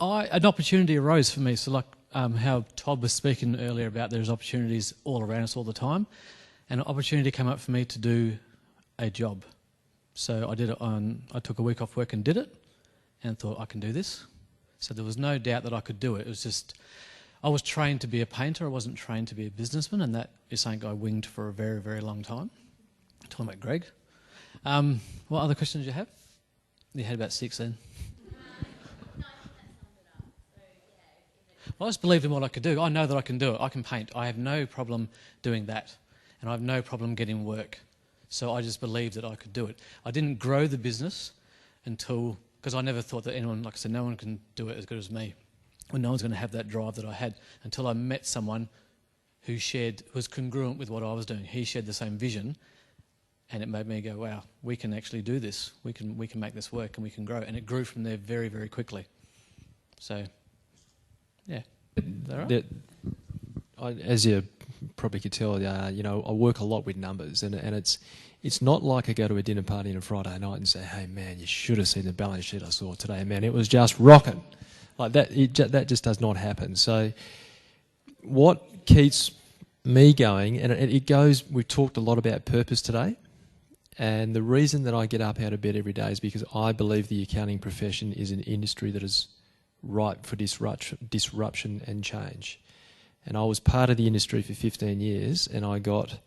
An opportunity arose for me. So like how Todd was speaking earlier about there's opportunities all around us all the time. And an opportunity came up for me to do a job. So I did it I took a week off work and did it and thought I can do this. So there was no doubt that I could do it. It was just, I was trained to be a painter. I wasn't trained to be a businessman, and that is something I winged for a very, very long time. I'm talking about Greg. What other questions did you have? You had about 6 then. Well, I just believed in what I could do. I know that I can do it. I can paint. I have no problem doing that. And I have no problem getting work. So I just believed that I could do it. I didn't grow the business until, because I never thought that anyone, like I said, no one can do it as good as me. And no one's going to have that drive that I had until I met someone who was congruent with what I was doing. He shared the same vision. And it made me go, wow, we can actually do this. We can make this work and we can grow. And it grew from there very, very quickly. So, yeah. Is that right? As you probably could tell, I work a lot with numbers. And it's not like I go to a dinner party on a Friday night and say, hey, man, you should have seen the balance sheet I saw today. Man, it was just rocking. Like that, that just does not happen. So what keeps me going, and it goes, we've talked a lot about purpose today. And the reason that I get up out of bed every day is because I believe the accounting profession is an industry that is ripe for disruption and change. And I was part of the industry for 15 years, and I got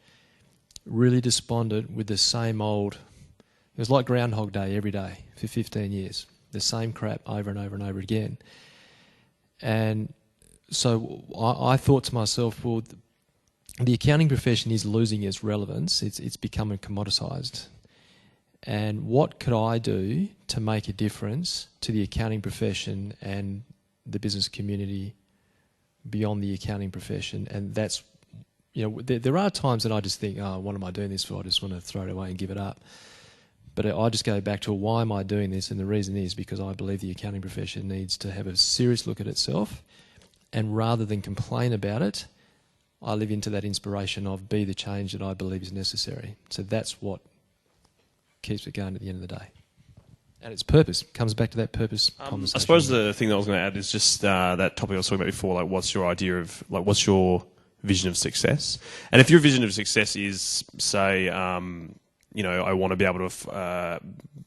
really despondent with the same old... It was like Groundhog Day every day for 15 years. The same crap over and over and over again. And so I thought to myself, well, the accounting profession is losing its relevance. It's becoming commoditised. And what could I do to make a difference to the accounting profession and the business community beyond the accounting profession? And that's, there are times that I just think, oh, what am I doing this for? I just want to throw it away and give it up. But I just go back to why am I doing this? And the reason is because I believe the accounting profession needs to have a serious look at itself. And rather than complain about it, I live into that inspiration of be the change that I believe is necessary. So that's what keeps it going at the end of the day. And its purpose. It comes back to that purpose conversation. I suppose the thing that I was going to add is just that topic I was talking about before, like what's your idea of, like what's your vision of success? And if your vision of success is, say, I want to be able to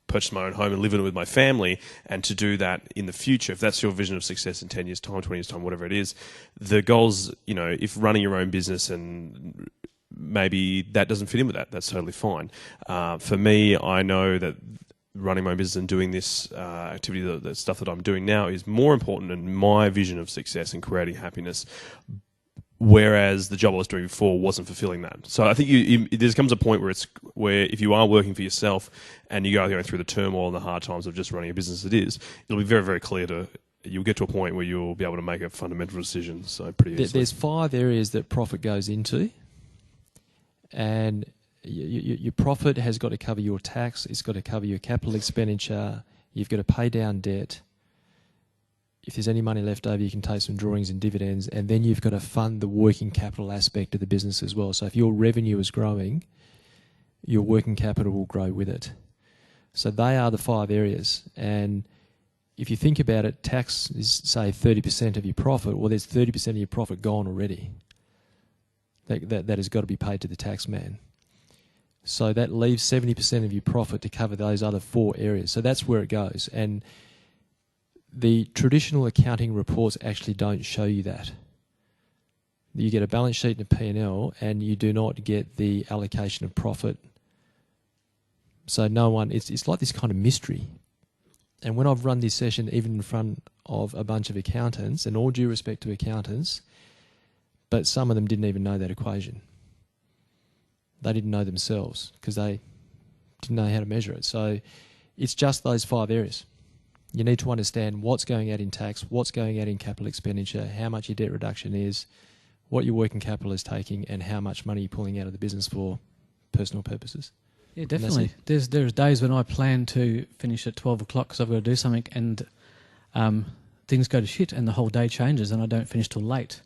purchase my own home and live in it with my family, and to do that in the future, if that's your vision of success in 10 years' time, 20 years' time, whatever it is, the goals, if running your own business and maybe that doesn't fit in with that, that's totally fine. For me, I know that running my own business and doing this activity, the stuff that I'm doing now, is more important in my vision of success and creating happiness, whereas the job I was doing before wasn't fulfilling that. So I think there comes a point where if you are working for yourself and you are going through the turmoil and the hard times of just running a business as it is, it'll be very, very clear you'll get to a point where you'll be able to make a fundamental decision. So pretty easily. There's 5 areas that profit goes into, and your profit has got to cover your tax, it's got to cover your capital expenditure, you've got to pay down debt. If there's any money left over, you can take some drawings and dividends, and then you've got to fund the working capital aspect of the business as well. So if your revenue is growing, your working capital will grow with it. So they are the 5 areas. And if you think about it, tax is, say, 30% of your profit. Well, there's 30% of your profit gone already. That has got to be paid to the tax man. So that leaves 70% of your profit to cover those other 4 areas. So that's where it goes. And the traditional accounting reports actually don't show you that. You get a balance sheet and a P&L, and you do not get the allocation of profit. So it's like this kind of mystery. And when I've run this session, even in front of a bunch of accountants, and all due respect to accountants, but some of them didn't even know that equation. They didn't know themselves because they didn't know how to measure it. So it's just those 5 areas. You need to understand what's going out in tax, what's going out in capital expenditure, how much your debt reduction is, what your working capital is taking, and how much money you're pulling out of the business for personal purposes. Yeah, definitely. There's days when I plan to finish at 12 o'clock because I've got to do something, and things go to shit and the whole day changes and I don't finish till late.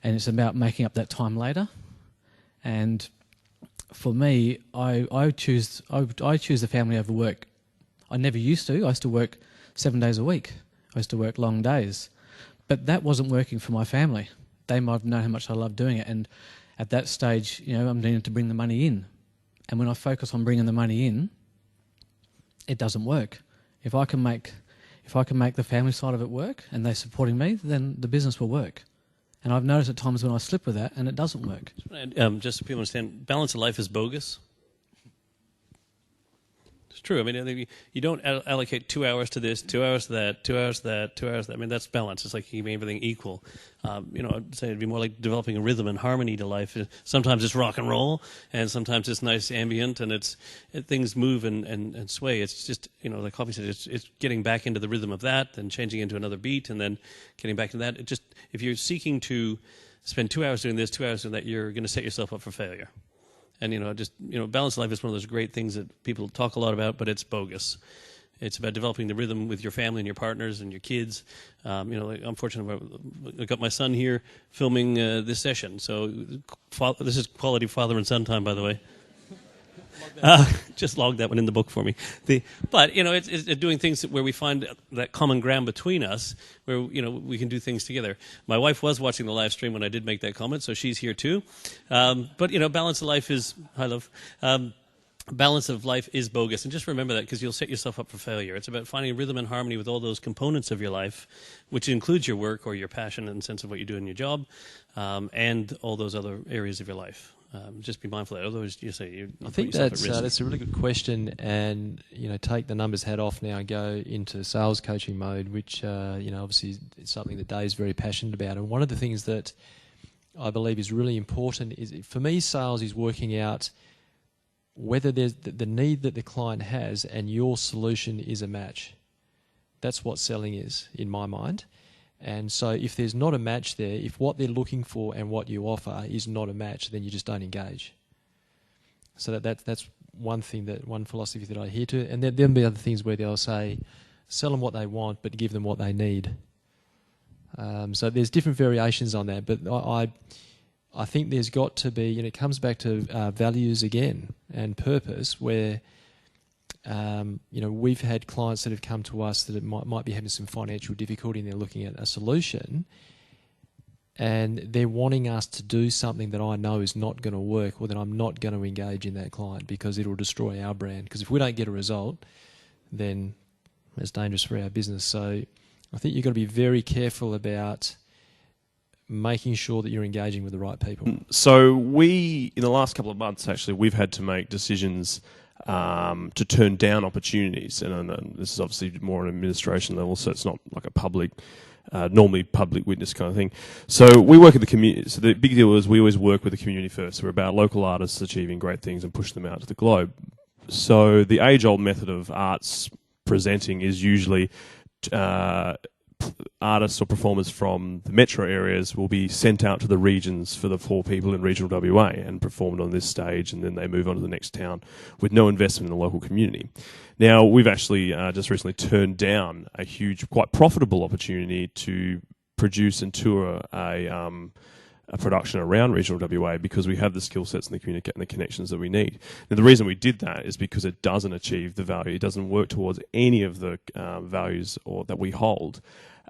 And it's about making up that time later. And for me, I choose the family over work. I never used to. I used to work 7 days a week. I used to work long days. But that wasn't working for my family. They might have known how much I loved doing it. And at that stage, I'm needing to bring the money in. And when I focus on bringing the money in, it doesn't work. If I can make the family side of it work and they're supporting me, then the business will work. And I've noticed at times when I slip with that and it doesn't work. Just so people understand, balance of life is bogus. It's true. I mean, you don't allocate 2 hours to this, 2 hours to that, 2 hours to that, 2 hours to that. I mean, that's balance. It's like keeping everything equal. I'd say it'd be more like developing a rhythm and harmony to life. Sometimes it's rock and roll, and sometimes it's nice ambient, and things move and sway. It's just, like Coffee said, it's getting back into the rhythm of that, then changing into another beat, and then getting back to that. If you're seeking to spend 2 hours doing this, 2 hours doing that, you're going to set yourself up for failure. And, balanced life is one of those great things that people talk a lot about, but it's bogus. It's about developing the rhythm with your family and your partners and your kids. I'm fortunate. I got my son here filming this session. So this is quality father and son time, by the way. Just log that one in the book for me. But it's doing things where we find that common ground between us, where we can do things together. My wife was watching the live stream when I did make that comment, so she's here too. But balance of life is balance of life is bogus, and just remember that, because you'll set yourself up for failure. It's about finding rhythm and harmony with all those components of your life, which includes your work or your passion and sense of what you do in your job, and all those other areas of your life. Just be mindful of that. Otherwise, I think that's a really good question, and take the numbers hat off now and go into sales coaching mode, which obviously is something that Dave's very passionate about. And one of the things that I believe is really important is, for me, sales is working out whether there's the need that the client has and your solution is a match. That's what selling is, in my mind. And so if there's not a match there, if what they're looking for and what you offer is not a match, then you just don't engage. So that's one philosophy that I hear to. And there'll be other things where they'll say, sell them what they want, but give them what they need. So there's different variations on that. But I think there's got to be, it comes back to values again and purpose, where we've had clients that have come to us that might be having some financial difficulty, and they're looking at a solution, and they're wanting us to do something that I know is not going to work, or that I'm not going to engage in that client because it'll destroy our brand. Because if we don't get a result, then it's dangerous for our business. So I think you've got to be very careful about making sure that you're engaging with the right people. So in the last couple of months, actually, we've had to make decisions to turn down opportunities, and this is obviously more on an administration level, so it's not like a normally public witness kind of thing. So we work at the community. So the big deal is we always work with the community first. We're about local artists achieving great things and push them out to the globe. So the age-old method of arts presenting is usually artists or performers from the metro areas will be sent out to the regions for the poor people in regional WA and performed on this stage, and then they move on to the next town with no investment in the local community. Now, we've actually just recently turned down a huge, quite profitable opportunity to produce and tour a production around regional WA, because we have the skill sets and the connections that we need. Now, the reason we did that is because it doesn't achieve the value. It doesn't work towards any of the values that we hold.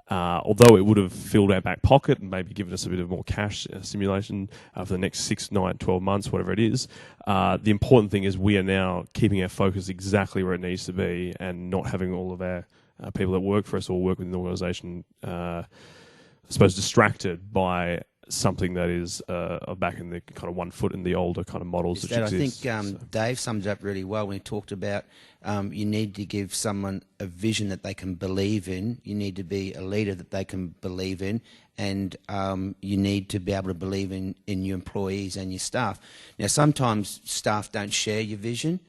Although it would have filled our back pocket and maybe given us a bit of more cash stimulation for the next 6, 9, 12 months, whatever it is, the important thing is we are now keeping our focus exactly where it needs to be, and not having all of our people that work for us or work within the organisation, I suppose, distracted by something that is back in the kind of 1 foot in the older kind of models that exist. I think Dave summed it up really well when he talked about you need to give someone a vision that they can believe in. You need to be a leader that they can believe in, and you need to be able to believe in your employees and your staff. Now, sometimes staff don't share your vision,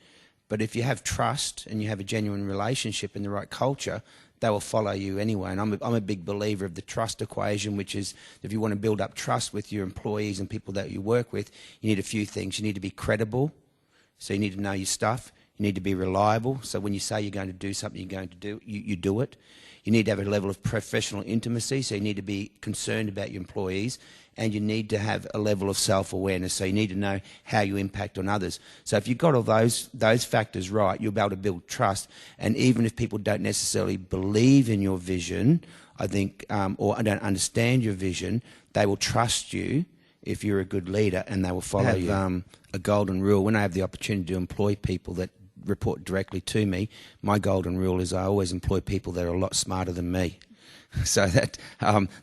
but if you have trust and you have a genuine relationship and the right culture, they will follow you anyway. And I'm a big believer of the trust equation, which is, if you want to build up trust with your employees and people that you work with, you need a few things. You need to be credible, so you need to know your stuff. You need to be reliable, so when you say you're going to do something, you're going to do, you do it. You need to have a level of professional intimacy, so you need to be concerned about your employees. and you need to have a level of self-awareness. So you need to know how you impact on others. So if you've got all those factors right, you'll be able to build trust. And even if people don't necessarily believe in your vision, I think, or don't understand your vision, they will trust you if you're a good leader, and they will follow you. A golden rule. When I have the opportunity to employ people that report directly to me, my golden rule is I always employ people that are a lot smarter than me. So that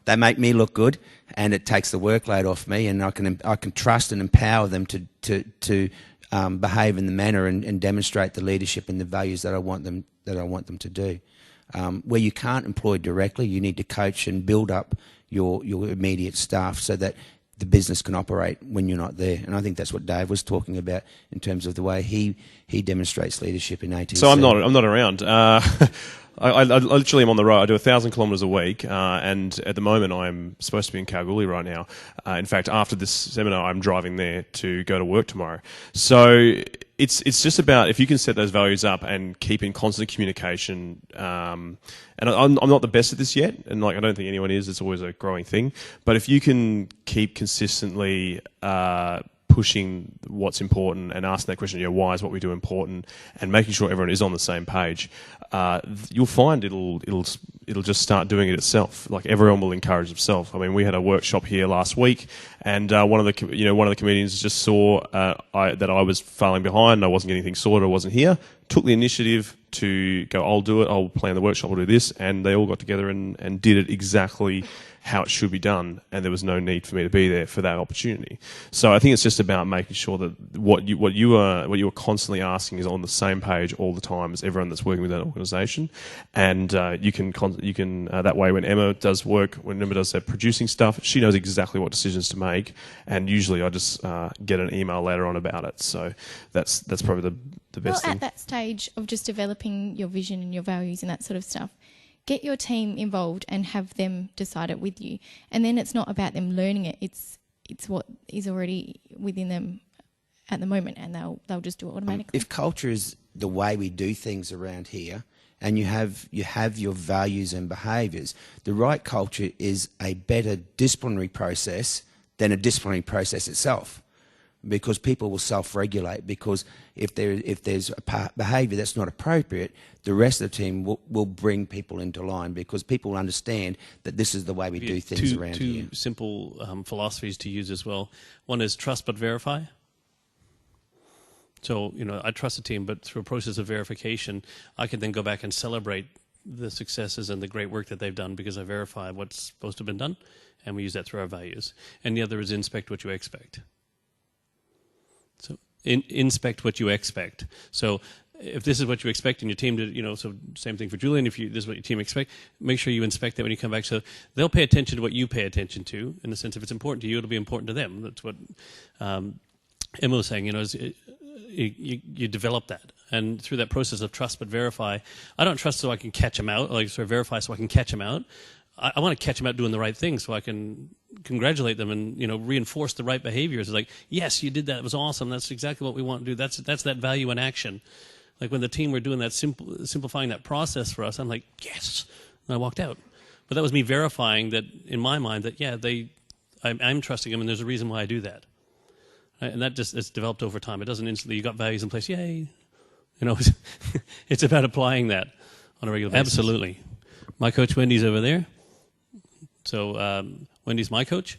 they make me look good, and it takes the workload off me, and I can trust and empower them to behave in the manner and demonstrate the leadership and the values that I want them to do. Where you can't employ directly, you need to coach and build up your immediate staff so that the business can operate when you're not there. And I think that's what Dave was talking about in terms of the way he demonstrates leadership in ATC. So I'm not around. I literally am on the road. I do 1,000 kilometres a week, and at the moment I'm supposed to be in Kalgoorlie right now. In fact, after this seminar, I'm driving there to go to work tomorrow. So it's just about if you can set those values up and keep in constant communication. And I'm not the best at this yet, and I don't think anyone is. It's always a growing thing. But if you can keep consistently pushing what's important and asking that question, why is what we do important, and making sure everyone is on the same page, you'll find it'll just start doing it itself. Like everyone will encourage themselves. I mean, we had a workshop here last week, and one of the comedians just saw that I was falling behind. I wasn't getting things sorted. I wasn't here. Took the initiative to go, I'll do it. I'll plan the workshop. I'll do this, and they all got together and did it exactly how it should be done, and there was no need for me to be there for that opportunity. So I think it's just about making sure that what you are constantly asking is on the same page all the time as everyone that's working with that organisation, and you can that way when Emma does work, when Emma does that producing stuff, she knows exactly what decisions to make, and usually I just get an email later on about it. So that's probably the best thing. At that stage of just developing your vision and your values and that sort of stuff, get your team involved and have them decide it with you. And then it's not about them learning it. It's what is already within them at the moment, and they'll just do it automatically. If culture is the way we do things around here, and you have your values and behaviours, the right culture is a better disciplinary process than a disciplinary process itself. Because people will self-regulate. Because if there's a behaviour that's not appropriate, the rest of the team will bring people into line, because people will understand that this is the way we do things around here. Two simple philosophies to use as well. One is trust but verify. So, I trust the team, but through a process of verification, I can then go back and celebrate the successes and the great work that they've done because I verify what's supposed to have been done, and we use that through our values. And the other is inspect what you expect. So inspect what you expect. So if this is what you expect in your team to, so same thing for Julian, if this is what your team expect, make sure you inspect that when you come back. So they'll pay attention to what you pay attention to, in the sense if it's important to you, it'll be important to them. That's what Emma was saying, is you develop that. And through that process of trust but verify, I don't trust so I can catch them out, verify so I can catch them out. I want to catch them out doing the right thing so I can congratulate them and, reinforce the right behaviors. Like, yes, you did that. It was awesome. That's exactly what we want to do. That's that value in action. Like when the team were doing that, simplifying that process for us, I'm like, yes. And I walked out. But that was me verifying that in my mind that, I'm trusting them and there's a reason why I do that. Right? And that just it's developed over time. It doesn't instantly, you got values in place, yay. It's about applying that on a regular basis. Absolutely. My coach Wendy's over there. So Wendy's my coach.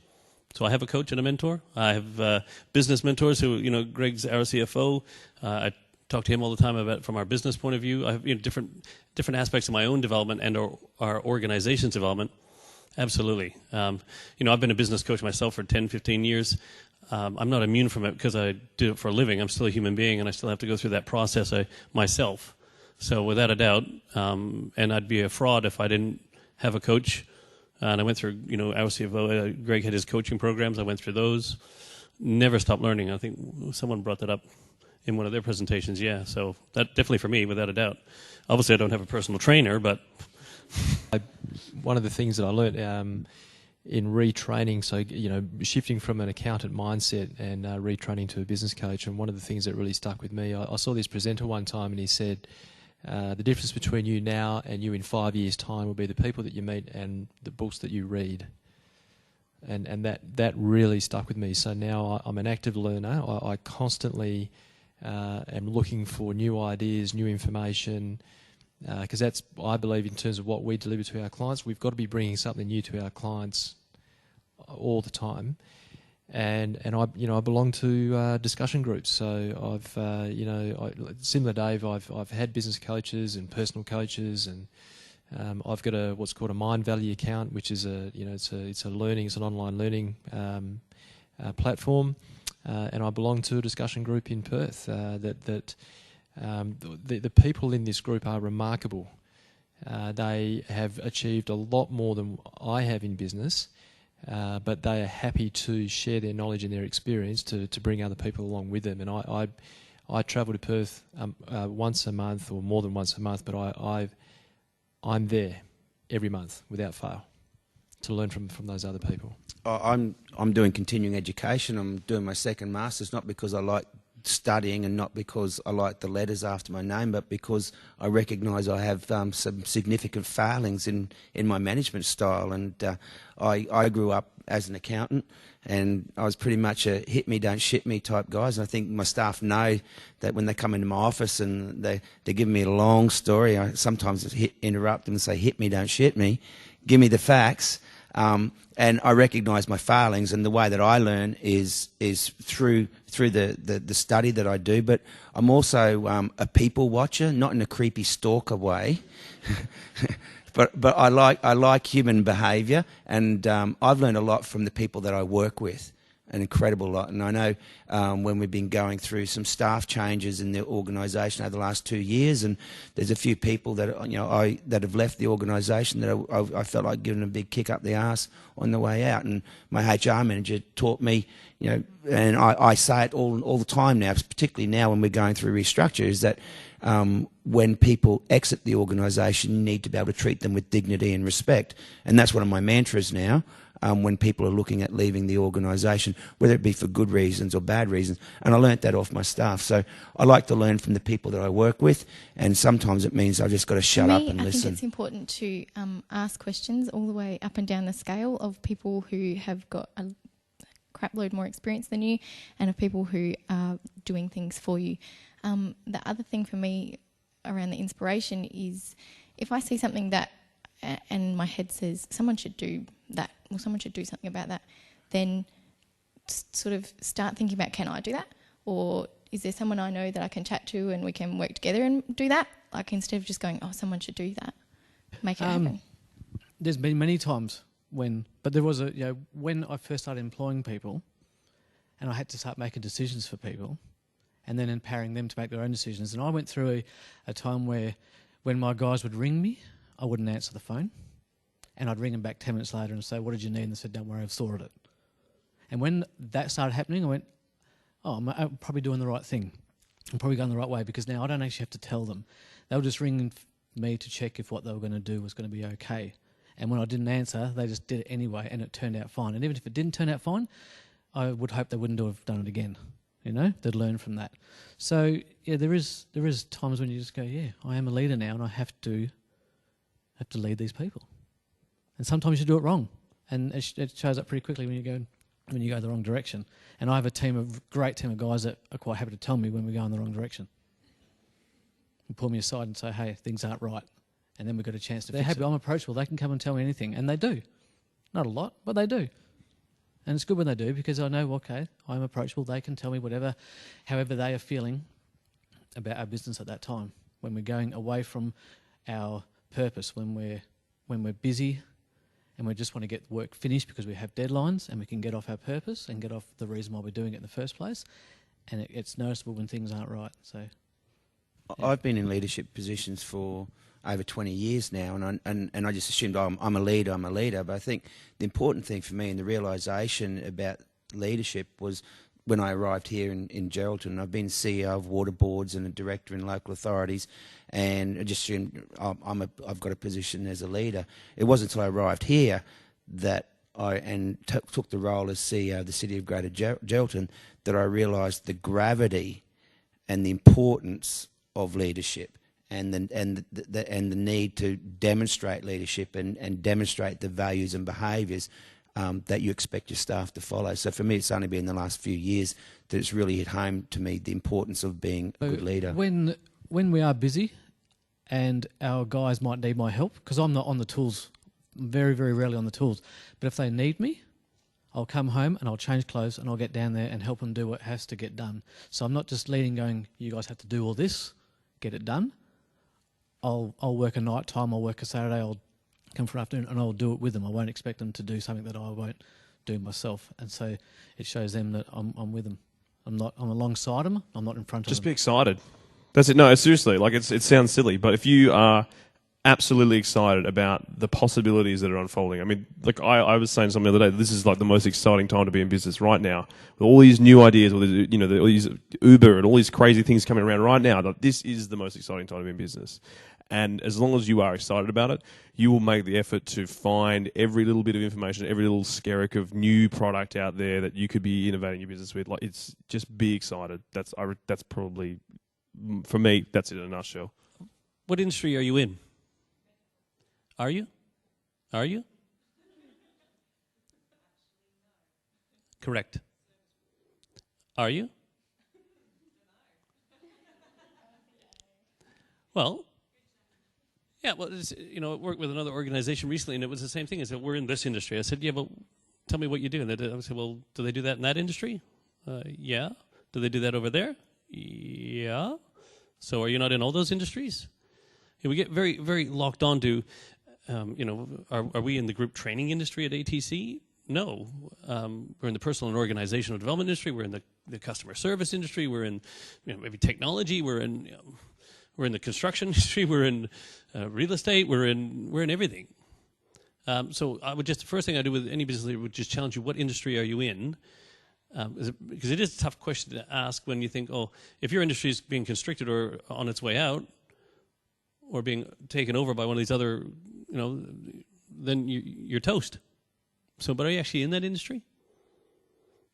So I have a coach and a mentor. I have business mentors who, Greg's our CFO. I talk to him all the time about from our business point of view. I have different aspects of my own development and our organization's development. Absolutely. I've been a business coach myself for 10, 15 years. I'm not immune from it because I do it for a living. I'm still a human being, and I still have to go through that process myself. So without a doubt, and I'd be a fraud if I didn't have a coach. And I went through, our CFO, Greg had his coaching programs. I went through those. Never stopped learning. I think someone brought that up in one of their presentations. Yeah, so that definitely for me, without a doubt. Obviously, I don't have a personal trainer, but... One of the things that I learned in retraining, so, shifting from an accountant mindset and retraining to a business coach, and one of the things that really stuck with me, I saw this presenter one time and he said, the difference between you now and you in 5 years' time will be the people that you meet and the books that you read. and that really stuck with me. So now I'm an active learner. I constantly am looking for new ideas, new information, because that's, I believe, in terms of what we deliver to our clients, we've got to be bringing something new to our clients all the time. And I belong to discussion groups. So I've similar Dave. I've had business coaches and personal coaches, and I've got what's called a Mind Value account, which is it's an online learning platform, and I belong to a discussion group in Perth. The people in this group are remarkable. They have achieved a lot more than I have in business. But they are happy to share their knowledge and their experience to bring other people along with them. And I travel to Perth once a month or more than once a month, but I'm there every month without fail to learn from those other people. I'm doing continuing education. I'm doing my second master's, not because I like studying and not because I like the letters after my name, but because I recognise I have some significant failings in my management style. And I grew up as an accountant, and I was pretty much a hit me, don't shit me type guys. And I think my staff know that when they come into my office and they give me a long story, I sometimes interrupt them and say, hit me, don't shit me, give me the facts. And I recognise my failings, and the way that I learn is through the study that I do. But I'm also a people watcher, not in a creepy stalker way, but I like human behaviour, and I've learned a lot from the people that I work with, an incredible lot. And I know when we've been going through some staff changes in the organisation over the last 2 years, and there's a few people that that have left the organisation that I felt like giving a big kick up the arse on the way out. And my HR manager taught me, and I say it all the time now, particularly now when we're going through restructure, is that when people exit the organisation, you need to be able to treat them with dignity and respect. And that's one of my mantras now. When people are looking at leaving the organisation, whether it be for good reasons or bad reasons. And I learnt that off my staff. So I like to learn from the people that I work with, and sometimes it means I've just got to shut up and listen. I think it's important to ask questions all the way up and down the scale of people who have got a crap load more experience than you, and of people who are doing things for you. The other thing for me around the inspiration is if I see something that and my head says someone should do that, or someone should do something about that, then sort of start thinking about, can I do that? Or is there someone I know that I can chat to and we can work together and do that? Like, instead of just going, oh, someone should do that, make it happen. There's been many times but there was when I first started employing people, and I had to start making decisions for people and then empowering them to make their own decisions. And I went through a time where when my guys would ring me, I wouldn't answer the phone, and I'd ring them back 10 minutes later and say, what did you need? And they said, don't worry, I've sorted it. And when that started happening, I went, oh, I'm probably doing the right thing. I'm probably going the right way, because now I don't actually have to tell them. They were just ringing me to check if what they were going to do was going to be okay. And when I didn't answer, they just did it anyway, and it turned out fine. And even if it didn't turn out fine, I would hope they wouldn't have done it again. They'd learn from that. So, yeah, there is times when you just go, yeah, I am a leader now, and I have to lead these people. And sometimes you do it wrong, and it shows up pretty quickly when you go the wrong direction. And I have a great team of guys that are quite happy to tell me when we go in the wrong direction, and pull me aside and say, hey, things aren't right. And then we've got a chance to fix it. They're happy, I'm approachable, they can come and tell me anything, and they do. Not a lot, but they do. And it's good when they do, because I know, okay, I'm approachable, they can tell me however they are feeling about our business at that time. When we're going away from our purpose, when we're busy and we just want to get work finished because we have deadlines, and we can get off our purpose and get off the reason why we're doing it in the first place, and it's noticeable when things aren't right. So, yeah. I've been in leadership positions for over 20 years now, and I just assumed I'm a leader, but I think the important thing for me and the realisation about leadership was when I arrived here in Geraldton. I've been CEO of water boards and a director in local authorities, and I just assumed I've got a position as a leader. It wasn't until I arrived here that took the role as CEO of the City of Greater Geraldton that I realised the gravity and the importance of leadership, and the need to demonstrate leadership and demonstrate the values and behaviours that you expect your staff to follow. So for me, it's only been in the last few years that it's really hit home to me the importance of being a good leader. When we are busy and our guys might need my help, because I'm not on the tools, very, very rarely on the tools, but if they need me, I'll come home and I'll change clothes and I'll get down there and help them do what has to get done. So I'm not just leading going, you guys have to do all this, get it done. I'll work a night time, I'll work a Saturday, I'll come for an afternoon and I'll do it with them. I won't expect them to do something that I won't do myself. And so it shows them that I'm with them. I'm alongside them, I'm not in front of them. Just be excited. That's it. No, seriously, like it sounds silly, but if you are absolutely excited about the possibilities that are unfolding. I mean, like I was saying something the other day, this is like the most exciting time to be in business right now. With all these new ideas, all these, all these Uber and all these crazy things coming around right now, that this is the most exciting time to be in business. And as long as you are excited about it, you will make the effort to find every little bit of information, every little skerrick of new product out there that you could be innovating your business with. Like, it's just be excited. That's probably, for me, that's it in a nutshell. What industry are you in? Are you? Correct. Are you? Well, yeah, well, I worked with another organization recently, and it was the same thing. I said, we're in this industry. I said, yeah, but tell me what you do. And I said, well, do they do that in that industry? Yeah. Do they do that over there? Yeah. So are you not in all those industries? Yeah, we get very, very locked on to, are we in the group training industry at ATC? No. We're in the personal and organizational development industry. We're in the customer service industry. We're in maybe technology. We're in the construction industry. We're in real estate. We're in everything. So I would the first thing I do with any business leader would just challenge you, what industry are you in? Because it is a tough question to ask when you think, if your industry is being constricted or on its way out or being taken over by one of these other, then you're toast. So, but are you actually in that industry?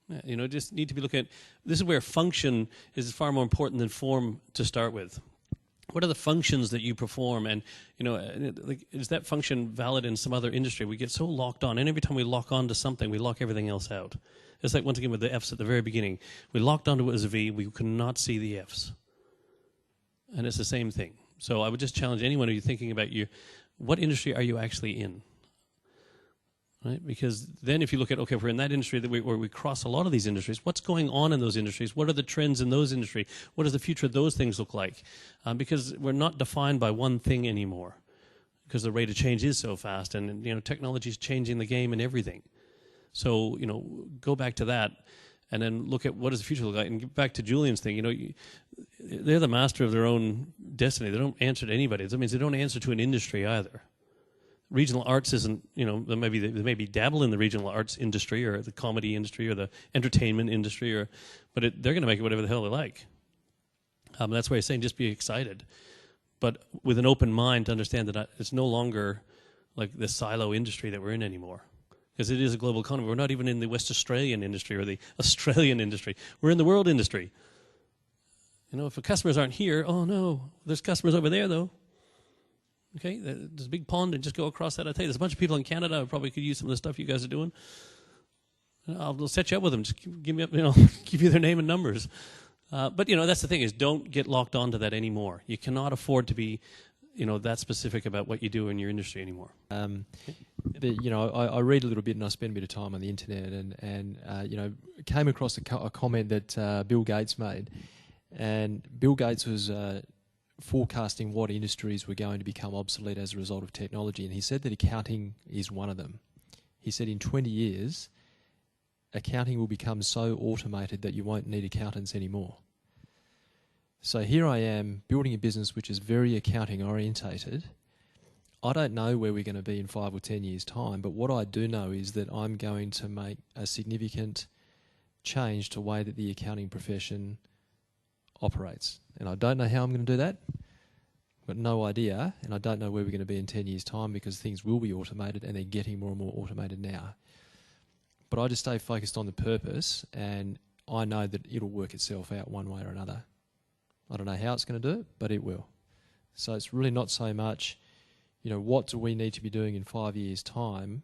Yeah, just need to be looking at, this is where function is far more important than form to start with. What are the functions that you perform? And, is that function valid in some other industry? We get so locked on, and every time we lock on to something, we lock everything else out. It's like, once again, with the F's at the very beginning. We locked onto it as a V, we could not see the F's. And it's the same thing. So I would just challenge anyone who's thinking about what industry are you actually in? Right? Because then if you look at, if we're in that industry where we cross a lot of these industries, what's going on in those industries? What are the trends in those industries? What does the future of those things look like? Because we're not defined by one thing anymore, because the rate of change is so fast, and technology is changing the game and everything. So go back to that, and then look at what does the future look like. And get back to Julian's thing. They're the master of their own destiny. They don't answer to anybody. That means they don't answer to an industry either. Regional arts isn't, they maybe dabble in the regional arts industry or the comedy industry or the entertainment industry, but they're going to make it whatever the hell they like. That's why I'm saying just be excited, but with an open mind to understand that it's no longer like the silo industry that we're in anymore, because it is a global economy. We're not even in the West Australian industry or the Australian industry. We're in the world industry. If the customers aren't here, oh no, there's customers over there though. Okay, there's a big pond, and just go across that. I tell you, there's a bunch of people in Canada who probably could use some of the stuff you guys are doing. I'll set you up with them. Just give me, give you their name and numbers. But that's the thing, is don't get locked onto that anymore. You cannot afford to be, that specific about what you do in your industry anymore. I read a little bit and I spend a bit of time on the internet, and came across a comment that Bill Gates made, and Bill Gates was forecasting what industries were going to become obsolete as a result of technology, and he said that accounting is one of them. He said in 20 years, accounting will become so automated that you won't need accountants anymore. So here I am building a business which is very accounting orientated. I don't know where we're going to be in 5 or 10 years' time, but what I do know is that I'm going to make a significant change to the way that the accounting profession operates. And I don't know how I'm going to do that. I've got no idea, and I don't know where we're going to be in 10 years' time, because things will be automated, and they're getting more and more automated now. But I just stay focused on the purpose, and I know that it'll work itself out one way or another. I don't know how it's going to do it, but it will. So it's really not so much, what do we need to be doing in 5 years' time?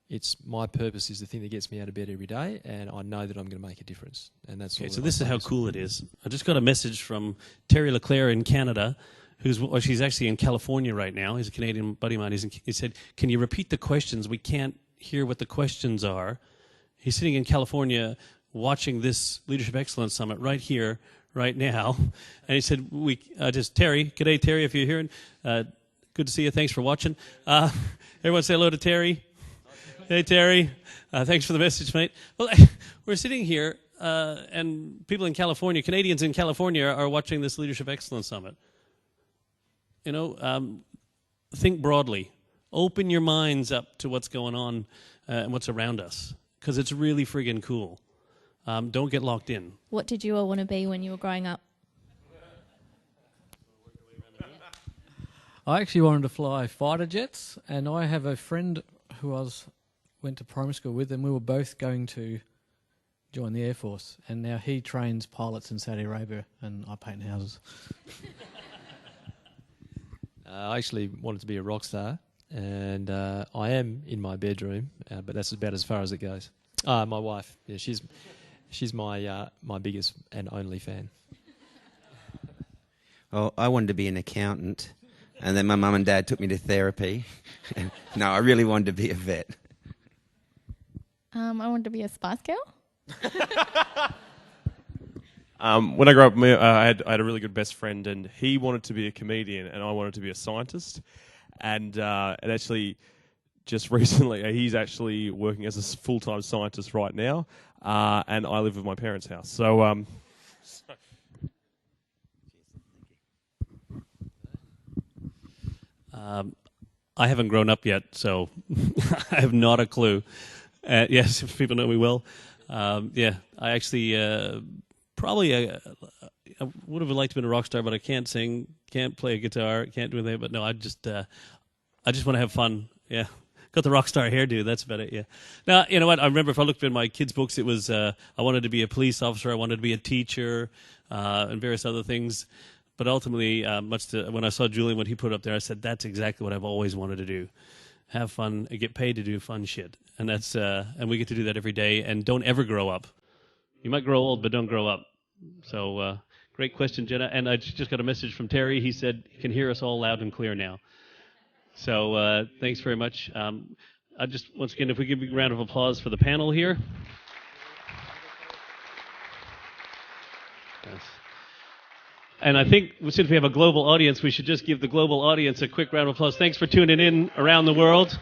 it's my purpose is the thing that gets me out of bed every day, and I know that I'm going to make a difference, and that's all. Okay, so that this I is how focus on. cool it is. I just got a message from Terry Leclerc in Canada, she's actually in California right now. He's a Canadian buddy of mine. He said, "Can you repeat the questions? We can't hear what the questions are." He's sitting in California watching this Leadership Excellence Summit right here, right now, and he said, Terry, g'day Terry, if you're hearing, good to see you. Thanks for watching. Everyone say hello to Terry. Hey, Terry. Thanks for the message, mate. Well, we're sitting here, and people in California, Canadians in California, are watching this Leadership Excellence Summit. You know, think broadly. Open your minds up to what's going on and what's around us, because it's really friggin' cool. Don't get locked in. What did you all want to be when you were growing up? I actually wanted to fly fighter jets, and I have a friend who went to primary school with, and we were both going to join the Air Force, and now he trains pilots in Saudi Arabia, and I paint houses. I actually wanted to be a rock star, and I am in my bedroom, but that's about as far as it goes. My wife, yeah, she's my biggest and only fan. Well, I wanted to be an accountant, and then my mum and dad took me to therapy. No, I really wanted to be a vet. I wanted to be a Spice Girl. When I grew up, I had a really good best friend, and he wanted to be a comedian, and I wanted to be a scientist. And actually, just recently, he's actually working as a full-time scientist right now, and I live with my parents' house. So, I haven't grown up yet, so I have not a clue. Yes, if people know me well. I actually probably I would have liked to be a rock star, but I can't sing, can't play a guitar, can't do anything. But no, I just want to have fun. Yeah, got the rock star hairdo. That's about it. Yeah. Now you know what? I remember if I looked in my kids' books, it was I wanted to be a police officer, I wanted to be a teacher, and various other things. But ultimately, when I saw Julian, what he put up there, I said, that's exactly what I've always wanted to do. Have fun, and get paid to do fun shit. And that's and we get to do that every day. And don't ever grow up. You might grow old, but don't grow up. So great question, Jenna. And I just got a message from Terry. He said he can hear us all loud and clear now. So thanks very much. I just, once again, if we give a round of applause for the panel here. Yes. And I think since we have a global audience, we should just give the global audience a quick round of applause. Thanks for tuning in around the world.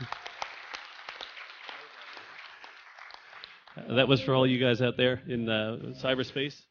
That was for all you guys out there in cyberspace.